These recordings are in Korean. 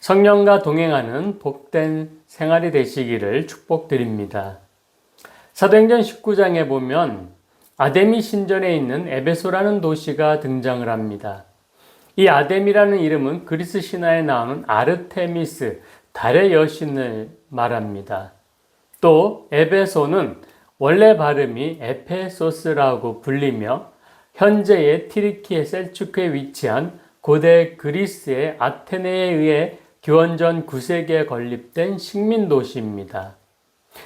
성령과 동행하는 복된 생활이 되시기를 축복드립니다. 사도행전 19장에 보면 아데미 신전에 있는 에베소라는 도시가 등장을 합니다. 이 아데미라는 이름은 그리스 신화에 나오는 아르테미스, 달의 여신을 말합니다. 또 에베소는 원래 발음이 에페소스라고 불리며 현재의 티르키예 셀주크에 위치한 고대 그리스의 아테네에 의해 기원전 9세기에 건립된 식민도시입니다.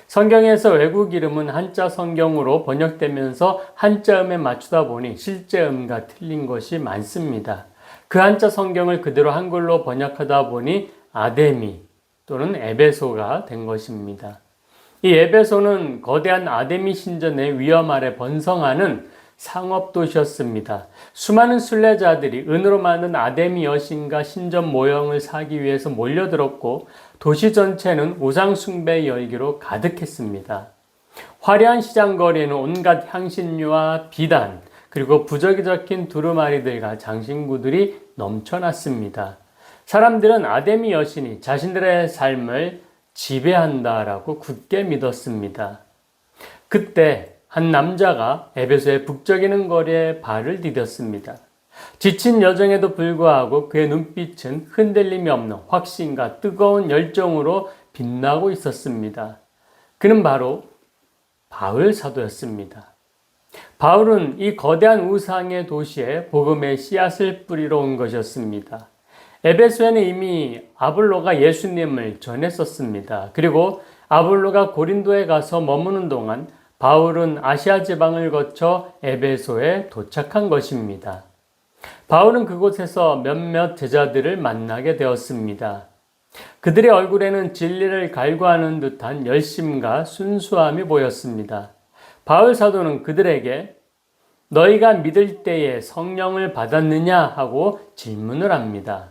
성경에서 외국 이름은 한자 성경으로 번역되면서 한자음에 맞추다 보니 실제 음과 틀린 것이 많습니다. 그 한자 성경을 그대로 한글로 번역하다 보니 아데미 또는 에베소가 된 것입니다. 이 에베소는 거대한 아데미 신전의 위엄 아래 번성하는 상업도시였습니다. 수많은 순례자들이 은으로 만든 아데미 여신과 신전 모형을 사기 위해서 몰려들었고 도시 전체는 우상 숭배의 열기로 가득했습니다. 화려한 시장 거리에는 온갖 향신료와 비단 그리고 부적이 적힌 두루마리들과 장신구들이 넘쳐났습니다. 사람들은 아데미 여신이 자신들의 삶을 지배한다라고 굳게 믿었습니다. 그때 한 남자가 에베소의 북적이는 거리에 발을 디뎠습니다. 지친 여정에도 불구하고 그의 눈빛은 흔들림이 없는 확신과 뜨거운 열정으로 빛나고 있었습니다. 그는 바로 바울 사도였습니다. 바울은 이 거대한 우상의 도시에 복음의 씨앗을 뿌리러 온 것이었습니다. 에베소에는 이미 아볼로가 예수님을 전했었습니다. 그리고 아볼로가 고린도에 가서 머무는 동안 바울은 아시아 지방을 거쳐 에베소에 도착한 것입니다. 바울은 그곳에서 몇몇 제자들을 만나게 되었습니다. 그들의 얼굴에는 진리를 갈구하는 듯한 열심과 순수함이 보였습니다. 바울 사도는 그들에게 너희가 믿을 때에 성령을 받았느냐 하고 질문을 합니다.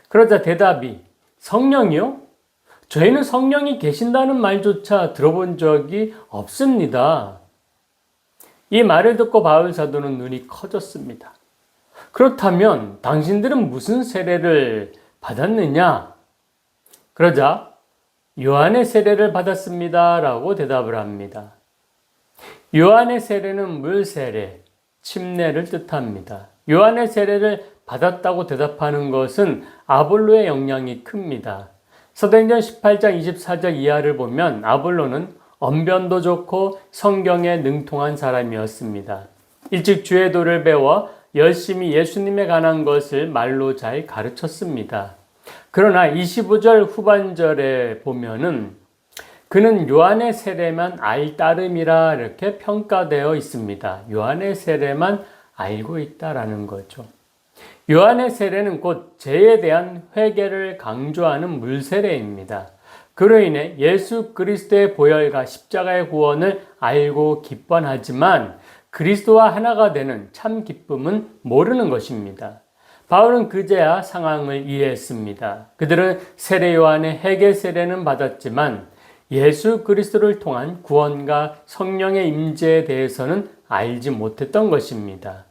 그러자 대답이 성령이요? 저희는 성령이 계신다는 말조차 들어본 적이 없습니다. 이 말을 듣고 바울 사도는 눈이 커졌습니다. 그렇다면 당신들은 무슨 세례를 받았느냐? 그러자 요한의 세례를 받았습니다 라고 대답을 합니다. 요한의 세례는 물 세례, 침례를 뜻합니다. 요한의 세례를 받았다고 대답하는 것은 아볼로의 영향이 큽니다. 사도행전 18장 24절 이하를 보면 아볼로는 언변도 좋고 성경에 능통한 사람이었습니다. 일찍 주의 도를 배워 열심히 예수님에 관한 것을 말로 잘 가르쳤습니다. 그러나 25절 후반절에 보면은 그는 요한의 세례만 알 따름이라 이렇게 평가되어 있습니다. 요한의 세례만 알고 있다라는 거죠. 요한의 세례는 곧 죄에 대한 회개를 강조하는 물세례입니다. 그로 인해 예수 그리스도의 보혈과 십자가의 구원을 알고 기뻐하지만 그리스도와 하나가 되는 참 기쁨은 모르는 것입니다. 바울은 그제야 상황을 이해했습니다. 그들은 세례 요한의 회개 세례는 받았지만 예수 그리스도를 통한 구원과 성령의 임재에 대해서는 알지 못했던 것입니다.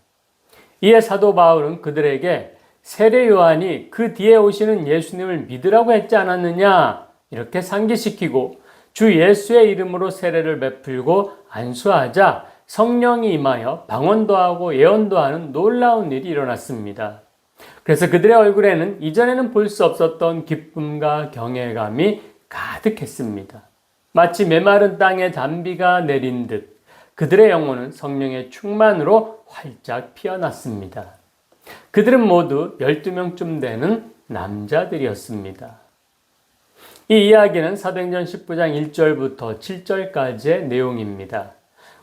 이에 사도 바울은 그들에게 세례 요한이 그 뒤에 오시는 예수님을 믿으라고 했지 않았느냐 이렇게 상기시키고 주 예수의 이름으로 세례를 베풀고 안수하자 성령이 임하여 방언도 하고 예언도 하는 놀라운 일이 일어났습니다. 그래서 그들의 얼굴에는 이전에는 볼 수 없었던 기쁨과 경외감이 가득했습니다. 마치 메마른 땅에 단비가 내린 듯 그들의 영혼은 성령의 충만으로 활짝 피어났습니다. 그들은 모두 12명쯤 되는 남자들이었습니다. 이 이야기는 사도행전 19장 1절부터 7절까지의 내용입니다.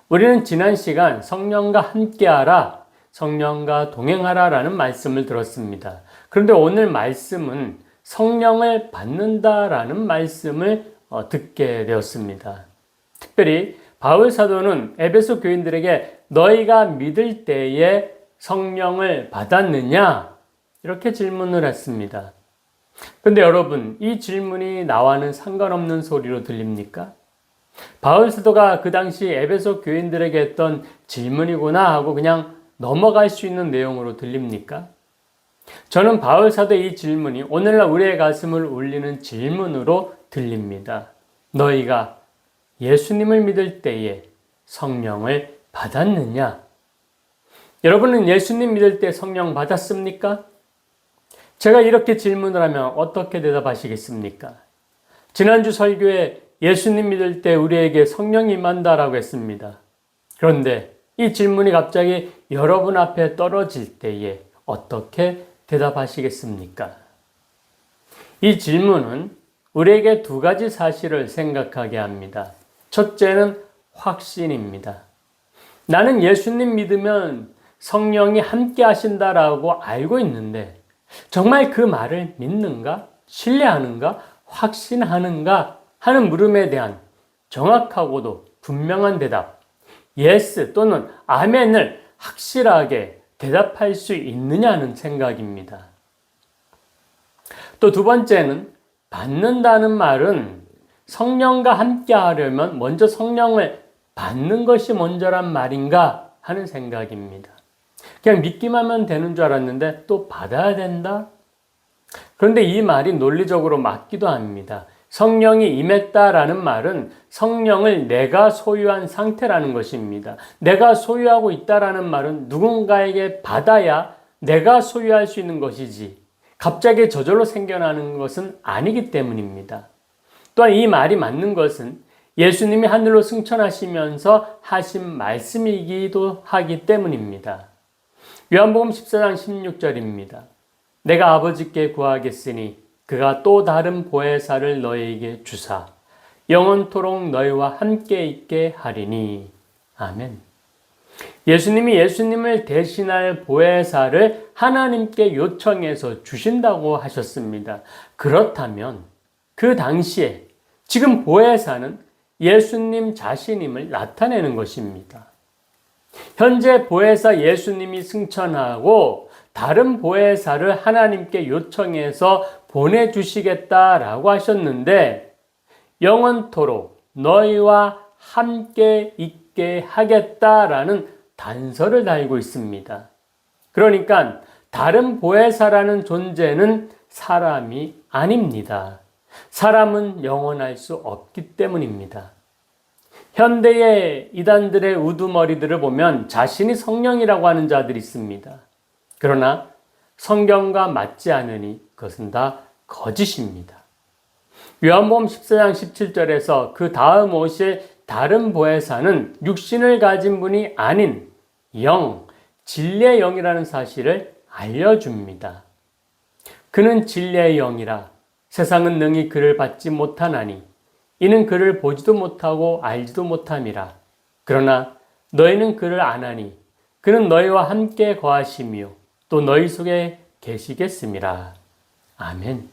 우리는 지난 시간 성령과 함께하라, 성령과 동행하라 라는 말씀을 들었습니다. 그런데 오늘 말씀은 성령을 받는다라는 말씀을 듣게 되었습니다. 특별히 바울 사도는 에베소 교인들에게 너희가 믿을 때에 성령을 받았느냐? 이렇게 질문을 했습니다. 그런데 여러분, 이 질문이 나와는 상관없는 소리로 들립니까? 바울 사도가 그 당시 에베소 교인들에게 했던 질문이구나 하고 그냥 넘어갈 수 있는 내용으로 들립니까? 저는 바울 사도의 이 질문이 오늘날 우리의 가슴을 울리는 질문으로 들립니다. 너희가 예수님을 믿을 때에 성령을 받았느냐? 여러분은 예수님 믿을 때 성령 받았습니까? 제가 이렇게 질문을 하면 어떻게 대답하시겠습니까? 지난주 설교에 예수님 믿을 때 우리에게 성령이 임한다라고 했습니다. 그런데 이 질문이 갑자기 여러분 앞에 떨어질 때에 어떻게 대답하시겠습니까? 이 질문은 우리에게 두 가지 사실을 생각하게 합니다. 첫째는 확신입니다. 나는 예수님 믿으면 성령이 함께 하신다라고 알고 있는데 정말 그 말을 믿는가? 신뢰하는가? 확신하는가? 하는 물음에 대한 정확하고도 분명한 대답, yes 또는 아멘을 확실하게 대답할 수 있느냐는 생각입니다. 또 두 번째는 받는다는 말은 성령과 함께 하려면 먼저 성령을 받는 것이 먼저란 말인가 하는 생각입니다. 그냥 믿기만 하면 되는 줄 알았는데 또 받아야 된다? 그런데 이 말이 논리적으로 맞기도 합니다. 성령이 임했다라는 말은 성령을 내가 소유한 상태라는 것입니다. 내가 소유하고 있다라는 말은 누군가에게 받아야 내가 소유할 수 있는 것이지 갑자기 저절로 생겨나는 것은 아니기 때문입니다. 또한 이 말이 맞는 것은 예수님이 하늘로 승천하시면서 하신 말씀이기도 하기 때문입니다. 요한복음 14장 16절입니다. 내가 아버지께 구하겠으니 그가 또 다른 보혜사를 너희에게 주사 영원토록 너희와 함께 있게 하리니. 아멘. 예수님이 예수님을 대신할 보혜사를 하나님께 요청해서 주신다고 하셨습니다. 그렇다면 그 당시에 지금 보혜사는 예수님 자신임을 나타내는 것입니다. 현재 보혜사 예수님이 승천하고 다른 보혜사를 하나님께 요청해서 보내주시겠다라고 하셨는데 영원토록 너희와 함께 있게 하겠다라는 단서를 달고 있습니다. 그러니까 다른 보혜사라는 존재는 사람이 아닙니다. 사람은 영원할 수 없기 때문입니다. 현대의 이단들의 우두머리들을 보면 자신이 성령이라고 하는 자들이 있습니다. 그러나 성경과 맞지 않으니 그것은 다 거짓입니다. 요한복음 14장 17절에서 그 다음 오실 다른 보혜사는 육신을 가진 분이 아닌 영, 진리의 영이라는 사실을 알려줍니다. 그는 진리의 영이라 세상은 능히 그를 받지 못하나니 이는 그를 보지도 못하고 알지도 못함이라. 그러나 너희는 그를 아나니 그는 너희와 함께 거하시며 또 너희 속에 계시겠음이라. 아멘.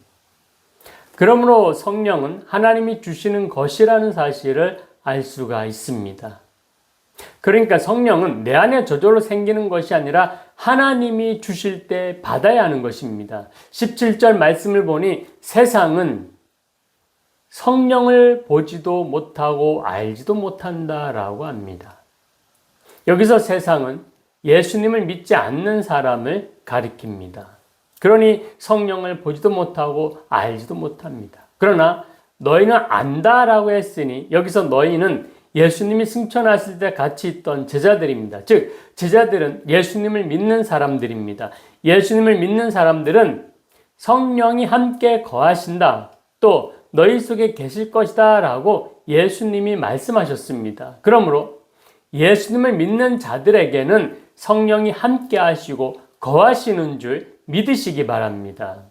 그러므로 성령은 하나님이 주시는 것이라는 사실을 알 수가 있습니다. 그러니까 성령은 내 안에 저절로 생기는 것이 아니라 하나님이 주실 때 받아야 하는 것입니다. 17절 말씀을 보니 세상은 성령을 보지도 못하고 알지도 못한다라고 합니다. 여기서 세상은 예수님을 믿지 않는 사람을 가리킵니다. 그러니 성령을 보지도 못하고 알지도 못합니다. 그러나 너희는 안다라고 했으니 여기서 너희는 예수님이 승천하실 때 같이 있던 제자들입니다. 즉 제자들은 예수님을 믿는 사람들입니다. 예수님을 믿는 사람들은 성령이 함께 거하신다. 또 너희 속에 계실 것이다 라고 예수님이 말씀하셨습니다. 그러므로 예수님을 믿는 자들에게는 성령이 함께 하시고 거하시는 줄 믿으시기 바랍니다.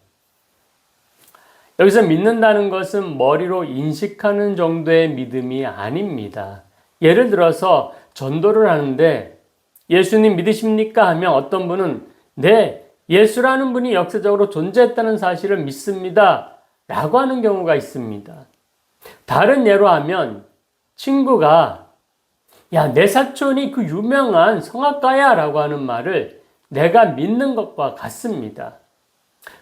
여기서 믿는다는 것은 머리로 인식하는 정도의 믿음이 아닙니다. 예를 들어서 전도를 하는데 예수님 믿으십니까? 하면 어떤 분은 네, 예수라는 분이 역사적으로 존재했다는 사실을 믿습니다. 라고 하는 경우가 있습니다. 다른 예로 하면 친구가 야, 내 사촌이 그 유명한 성악가야 라고 하는 말을 내가 믿는 것과 같습니다.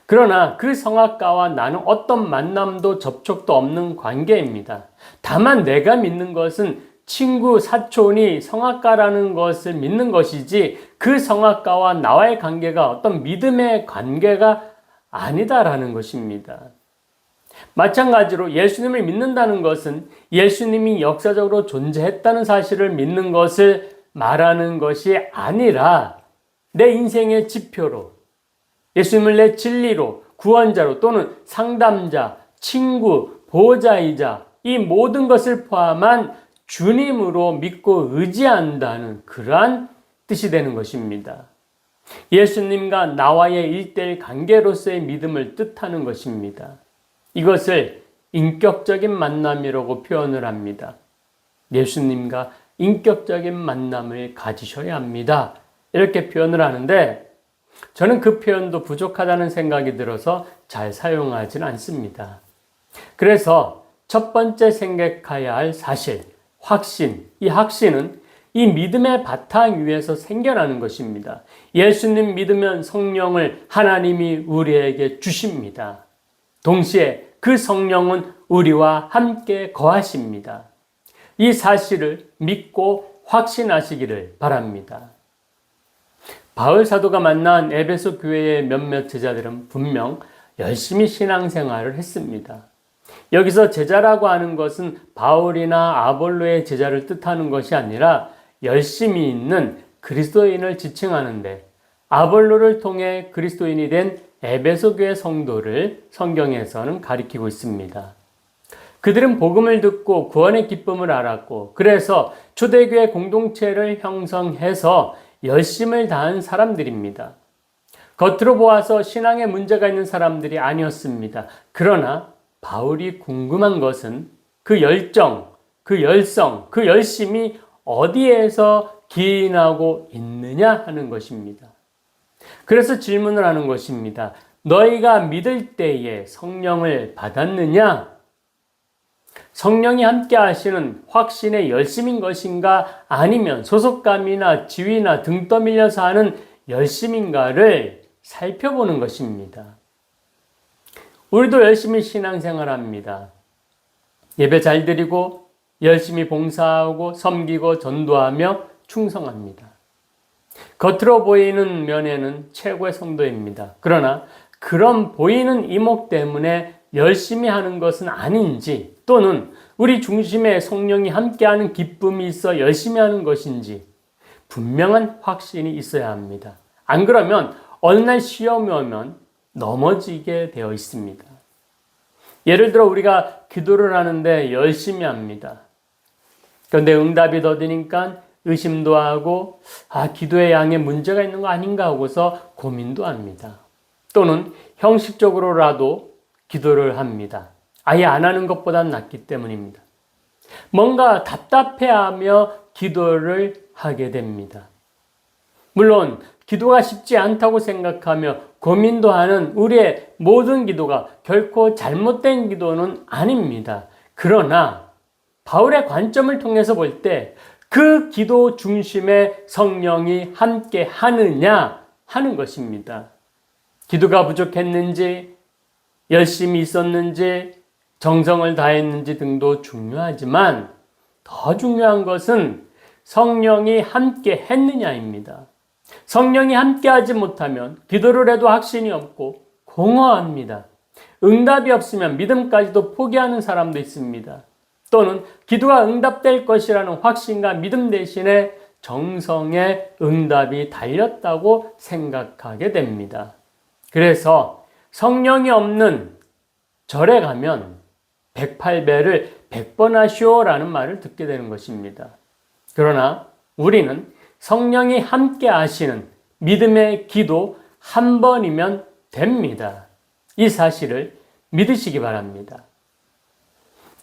그러나 그 성악가와 나는 어떤 만남도 접촉도 없는 관계입니다. 다만 내가 믿는 것은 친구, 사촌이 성악가라는 것을 믿는 것이지 그 성악가와 나와의 관계가 어떤 믿음의 관계가 아니다라는 것입니다. 마찬가지로 예수님을 믿는다는 것은 예수님이 역사적으로 존재했다는 사실을 믿는 것을 말하는 것이 아니라 내 인생의 지표로, 예수님을 내 진리로, 구원자로 또는 상담자, 친구, 보호자이자 이 모든 것을 포함한 주님으로 믿고 의지한다는 그러한 뜻이 되는 것입니다. 예수님과 나와의 일대일 관계로서의 믿음을 뜻하는 것입니다. 이것을 인격적인 만남이라고 표현을 합니다. 예수님과 인격적인 만남을 가지셔야 합니다. 이렇게 표현을 하는데 저는 그 표현도 부족하다는 생각이 들어서 잘 사용하지는 않습니다. 그래서 첫 번째 생각해야 할 사실, 확신, 이 확신은 이 믿음의 바탕 위에서 생겨나는 것입니다. 예수님 믿으면 성령을 하나님이 우리에게 주십니다. 동시에 그 성령은 우리와 함께 거하십니다. 이 사실을 믿고 확신하시기를 바랍니다. 바울 사도가 만난 에베소 교회의 몇몇 제자들은 분명 열심히 신앙생활을 했습니다. 여기서 제자라고 하는 것은 바울이나 아볼로의 제자를 뜻하는 것이 아니라 열심히 있는 그리스도인을 지칭하는데 아볼로를 통해 그리스도인이 된 에베소 교회 성도를 성경에서는 가리키고 있습니다. 그들은 복음을 듣고 구원의 기쁨을 알았고 그래서 초대교회 공동체를 형성해서 열심을 다한 사람들입니다. 겉으로 보아서 신앙에 문제가 있는 사람들이 아니었습니다. 그러나 바울이 궁금한 것은 그 열정, 그 열성, 그 열심이 어디에서 기인하고 있느냐 하는 것입니다. 그래서 질문을 하는 것입니다. 너희가 믿을 때에 성령을 받았느냐? 성령이 함께 하시는 확신의 열심인 것인가 아니면 소속감이나 지위나 등 떠밀려서 하는 열심인가를 살펴보는 것입니다. 우리도 열심히 신앙생활합니다. 예배 잘 드리고 열심히 봉사하고 섬기고 전도하며 충성합니다. 겉으로 보이는 면에는 최고의 성도입니다. 그러나 그런 보이는 이목 때문에 열심히 하는 것은 아닌지 또는 우리 중심에 성령이 함께하는 기쁨이 있어 열심히 하는 것인지 분명한 확신이 있어야 합니다. 안 그러면 어느 날 시험이 오면 넘어지게 되어 있습니다. 예를 들어 우리가 기도를 하는데 열심히 합니다. 그런데 응답이 더디니까 의심도 하고 기도의 양에 문제가 있는 거 아닌가 하고서 고민도 합니다. 또는 형식적으로라도 기도를 합니다. 아예 안 하는 것보단 낫기 때문입니다. 뭔가 답답해하며 기도를 하게 됩니다. 물론 기도가 쉽지 않다고 생각하며 고민도 하는 우리의 모든 기도가 결코 잘못된 기도는 아닙니다. 그러나 바울의 관점을 통해서 볼 때 그 기도 중심에 성령이 함께 하느냐 하는 것입니다. 기도가 부족했는지, 열심히 있었는지, 정성을 다했는지 등도 중요하지만 더 중요한 것은 성령이 함께 했느냐입니다. 성령이 함께 하지 못하면 기도를 해도 확신이 없고 공허합니다. 응답이 없으면 믿음까지도 포기하는 사람도 있습니다. 또는 기도가 응답될 것이라는 확신과 믿음 대신에 정성의 응답이 달렸다고 생각하게 됩니다. 그래서 성령이 없는 절에 가면 108배를 100번 하시오라는 말을 듣게 되는 것입니다. 그러나 우리는 성령이 함께 하시는 믿음의 기도 한 번이면 됩니다. 이 사실을 믿으시기 바랍니다.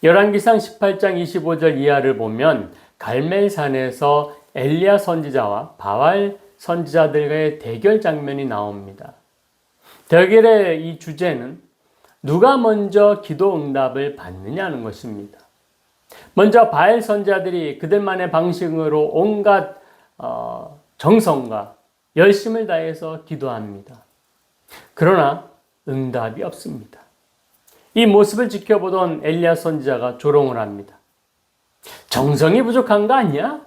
열왕기상 18장 25절 이하를 보면 갈멜산에서 엘리야 선지자와 바알 선지자들과의 대결 장면이 나옵니다. 대결의 이 주제는 누가 먼저 기도 응답을 받느냐는 것입니다. 먼저 바알 선지자들이 그들만의 방식으로 온갖 정성과 열심을 다해서 기도합니다. 그러나 응답이 없습니다. 이 모습을 지켜보던 엘리야 선지자가 조롱을 합니다. 정성이 부족한 거 아니야?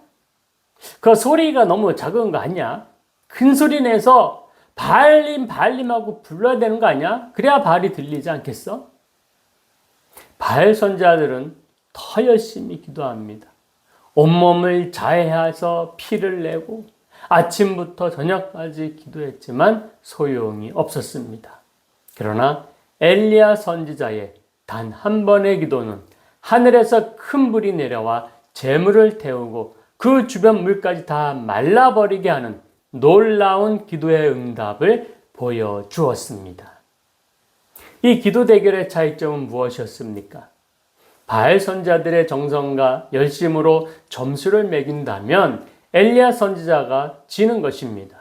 그 소리가 너무 작은 거 아니야? 큰 소리 내서 바알림 바알림하고 불러야 되는 거 아니야? 그래야 바알이 들리지 않겠어? 바알 선지자들은 더 열심히 기도합니다. 온몸을 자해해서 피를 내고 아침부터 저녁까지 기도했지만 소용이 없었습니다. 그러나 엘리야 선지자의 단 한 번의 기도는 하늘에서 큰 불이 내려와 재물을 태우고 그 주변 물까지 다 말라버리게 하는 놀라운 기도의 응답을 보여주었습니다. 이 기도 대결의 차이점은 무엇이었습니까? 바알 선지자들의 정성과 열심으로 점수를 매긴다면 엘리야 선지자가 지는 것입니다.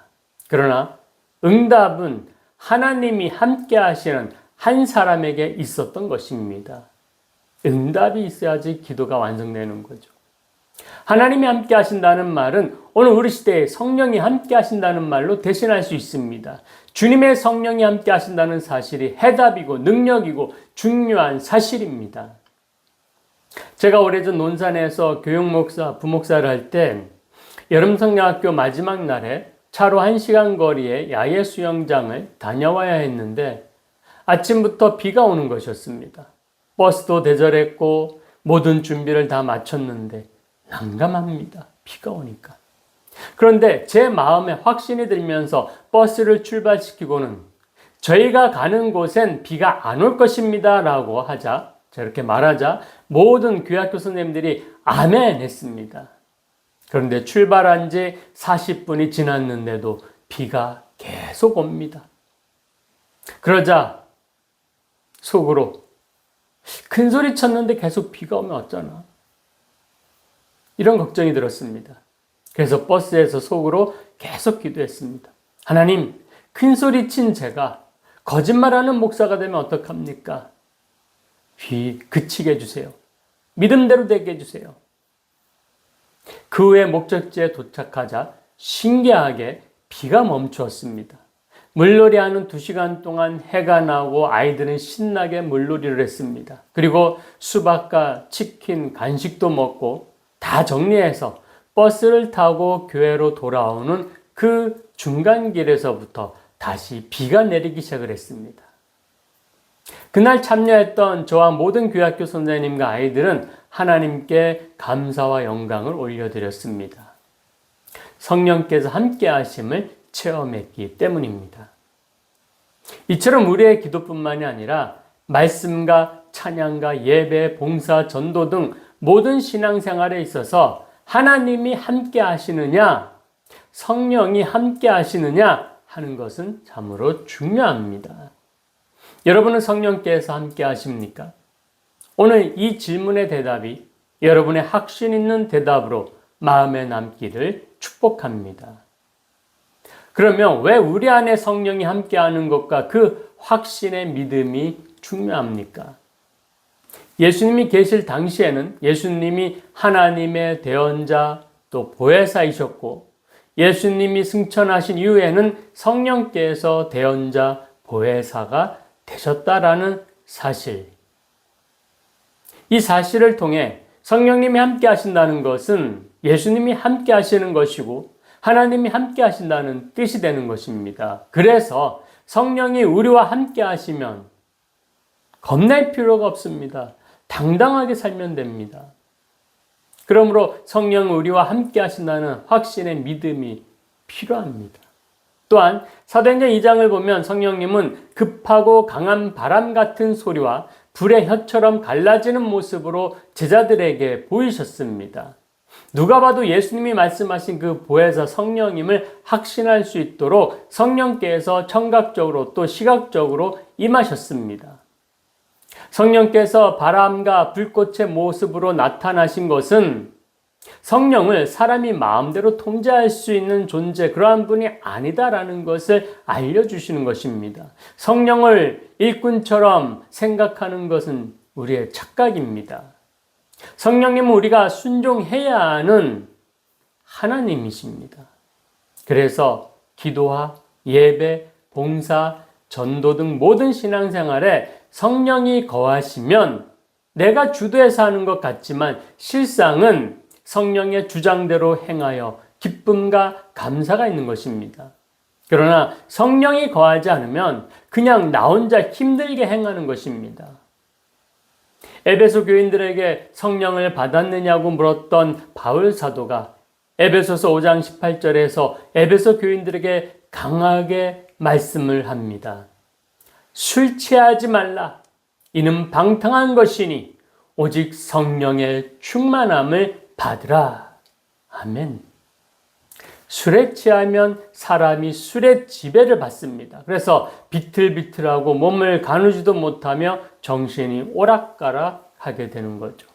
그러나 응답은 하나님이 함께 하시는 한 사람에게 있었던 것입니다. 응답이 있어야지 기도가 완성되는 거죠. 하나님이 함께 하신다는 말은 오늘 우리 시대에 성령이 함께 하신다는 말로 대신할 수 있습니다. 주님의 성령이 함께 하신다는 사실이 해답이고 능력이고 중요한 사실입니다. 제가 오래전 논산에서 교육목사, 부목사를 할 때 여름성령학교 마지막 날에 차로 1시간 거리의 야외 수영장을 다녀와야 했는데 아침부터 비가 오는 것이었습니다. 버스도 대절했고 모든 준비를 다 마쳤는데 난감합니다. 비가 오니까. 그런데 제 마음에 확신이 들면서 버스를 출발시키고는 저희가 가는 곳엔 비가 안 올 것입니다 라고 하자, 저렇게 말하자 모든 교학교 선생님들이 아멘 했습니다. 그런데 출발한 지 40분이 지났는데도 비가 계속 옵니다. 그러자 속으로 큰 소리 쳤는데 계속 비가 오면 어쩌나, 이런 걱정이 들었습니다. 그래서 버스에서 속으로 계속 기도했습니다. 하나님, 큰 소리 친 제가 거짓말하는 목사가 되면 어떡합니까? 그치게 해주세요. 믿음대로 되게 해주세요. 그 후에 목적지에 도착하자 신기하게 비가 멈추었습니다. 물놀이하는 2시간 동안 해가 나고 아이들은 신나게 물놀이를 했습니다. 그리고 수박과 치킨, 간식도 먹고 다 정리해서 버스를 타고 교회로 돌아오는 그 중간길에서부터 다시 비가 내리기 시작을 했습니다. 그날 참여했던 저와 모든 교학교 선생님과 아이들은 하나님께 감사와 영광을 올려드렸습니다. 성령께서 함께 하심을 체험했기 때문입니다. 이처럼 우리의 기도뿐만이 아니라 말씀과 찬양과 예배, 봉사, 전도 등 모든 신앙생활에 있어서 하나님이 함께 하시느냐, 성령이 함께 하시느냐 하는 것은 참으로 중요합니다. 여러분은 성령께서 함께 하십니까? 오늘 이 질문의 대답이 여러분의 확신 있는 대답으로 마음에 남기를 축복합니다. 그러면 왜 우리 안에 성령이 함께하는 것과 그 확신의 믿음이 중요합니까? 예수님이 계실 당시에는 예수님이 하나님의 대언자 또 보혜사이셨고, 예수님이 승천하신 이후에는 성령께서 대언자 보혜사가 되셨다라는 사실. 이 사실을 통해 성령님이 함께 하신다는 것은 예수님이 함께 하시는 것이고 하나님이 함께 하신다는 뜻이 되는 것입니다. 그래서 성령이 우리와 함께 하시면 겁낼 필요가 없습니다. 당당하게 살면 됩니다. 그러므로 성령이 우리와 함께 하신다는 확신의 믿음이 필요합니다. 또한 사도행전 2장을 보면 성령님은 급하고 강한 바람 같은 소리와 불의 혀처럼 갈라지는 모습으로 제자들에게 보이셨습니다. 누가 봐도 예수님이 말씀하신 그 보혜사 성령님을 확신할 수 있도록 성령께서 청각적으로 또 시각적으로 임하셨습니다. 성령께서 바람과 불꽃의 모습으로 나타나신 것은 성령을 사람이 마음대로 통제할 수 있는 존재, 그러한 분이 아니다라는 것을 알려주시는 것입니다. 성령을 일꾼처럼 생각하는 것은 우리의 착각입니다. 성령님은 우리가 순종해야 하는 하나님이십니다. 그래서 기도와 예배, 봉사, 전도 등 모든 신앙생활에 성령이 거하시면 내가 주도해서 하는 것 같지만 실상은 성령의 주장대로 행하여 기쁨과 감사가 있는 것입니다. 그러나 성령이 거하지 않으면 그냥 나 혼자 힘들게 행하는 것입니다. 에베소 교인들에게 성령을 받았느냐고 물었던 바울 사도가 에베소서 5장 18절에서 에베소 교인들에게 강하게 말씀을 합니다. 술 취하지 말라. 이는 방탕한 것이니 오직 성령의 충만함을 받으라. 아멘. 술에 취하면 사람이 술의 지배를 받습니다. 그래서 비틀비틀하고 몸을 가누지도 못하며 정신이 오락가락하게 되는 거죠.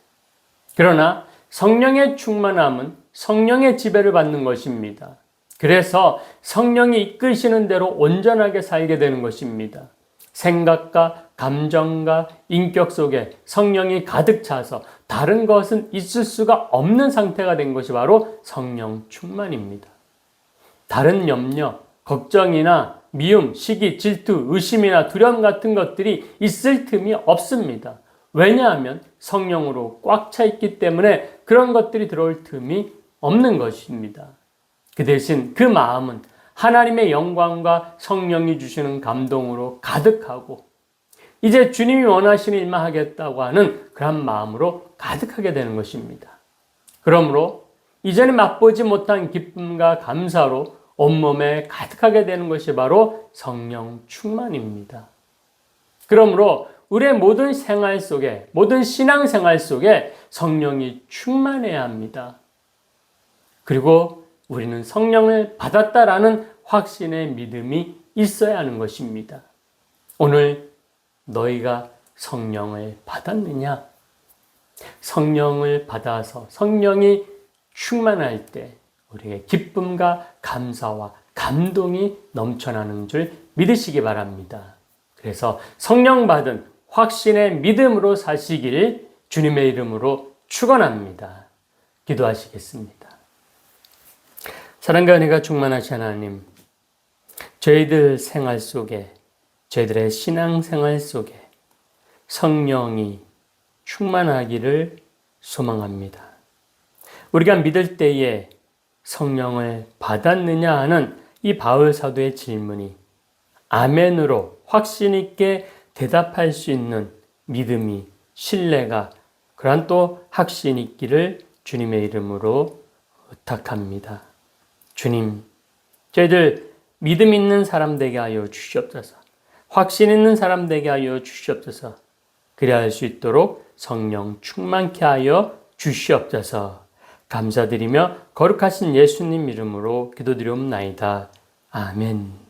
그러나 성령의 충만함은 성령의 지배를 받는 것입니다. 그래서 성령이 이끄시는 대로 온전하게 살게 되는 것입니다. 생각과 감정과 인격 속에 성령이 가득 차서 다른 것은 있을 수가 없는 상태가 된 것이 바로 성령 충만입니다. 다른 염려, 걱정이나 미움, 시기, 질투, 의심이나 두려움 같은 것들이 있을 틈이 없습니다. 왜냐하면 성령으로 꽉 차 있기 때문에 그런 것들이 들어올 틈이 없는 것입니다. 그 대신 그 마음은 하나님의 영광과 성령이 주시는 감동으로 가득하고 이제 주님이 원하시는 일만 하겠다고 하는 그런 마음으로 가득하게 되는 것입니다. 그러므로 이전에 맛보지 못한 기쁨과 감사로 온몸에 가득하게 되는 것이 바로 성령 충만입니다. 그러므로 우리의 모든 생활 속에, 모든 신앙생활 속에 성령이 충만해야 합니다. 그리고 우리는 성령을 받았다라는 확신의 믿음이 있어야 하는 것입니다. 오늘 너희가 성령을 받았느냐? 성령을 받아서 성령이 충만할 때 우리에게 기쁨과 감사와 감동이 넘쳐나는 줄 믿으시기 바랍니다. 그래서 성령 받은 확신의 믿음으로 사시길 주님의 이름으로 축원합니다. 기도하시겠습니다. 사랑과 은혜가 충만하신 하나님, 저희들 생활 속에, 저희들의 신앙생활 속에 성령이 충만하기를 소망합니다. 우리가 믿을 때에 성령을 받았느냐 하는 이 바울 사도의 질문이 아멘으로 확신 있게 대답할 수 있는 믿음이, 신뢰가, 그러한 또 확신 있기를 주님의 이름으로 부탁합니다. 주님, 저희들 믿음 있는 사람 되게 하여 주시옵소서. 확신 있는 사람 되게 하여 주시옵소서. 그래야 할 수 있도록 성령 충만케 하여 주시옵소서. 감사드리며 거룩하신 예수님 이름으로 기도드리옵나이다. 아멘.